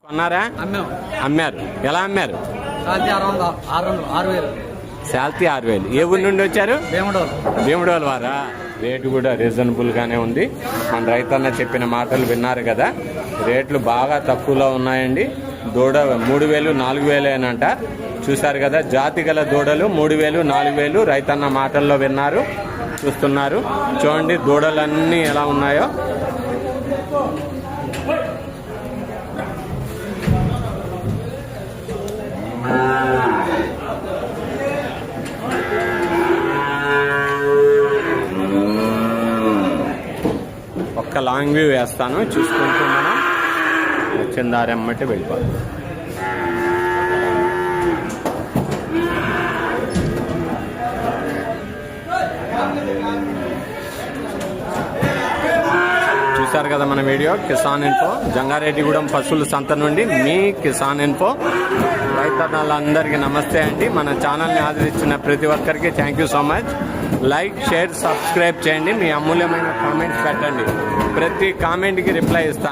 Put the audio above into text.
కొన్నారా? అమ్మారు. ఎలా అమ్మారు? శాల్తీ 6,000. ఏ ఊరి నుండి వచ్చారు? భీముడోలు వారా? రేటు కూడా రీజనబుల్ గానే ఉంది. మన రైతన్న చెప్పిన మాటలు విన్నారు కదా, రేట్లు బాగా తక్కువలో ఉన్నాయండి. దూడ 3,000 4,000 అంట. చూశారు కదా, జాతి గల దూడలు 3,000 4,000 రైతన్న మాటల్లో విన్నారు, చూస్తున్నారు. చూడండి దూడలన్నీ ఎలా ఉన్నాయో. ఒక్క లాంగ్ వ్యూ వేస్తాను, చూసుకుంటూ మనం వచ్చిన దారి అమ్మటి వెళ్ళిపోతాం. చూశారు కదా మన వీడియో. కిసాన్ ఇన్ఫో, జంగారెడ్డిగూడెం పశువుల సంత నుండి మీ కిసాన్ ఇన్ఫో. రైతన్నలందరికీ నమస్తే అండి. మన ఛానల్ని ఆదరించిన ప్రతి ఒక్కరికి thank you so much. Like, share, subscribe చేయండి. మీ అమూల్యమైన కామెంట్స్ పెట్టండి. ప్రతి కామెంట్కి రిప్లై ఇస్తాను.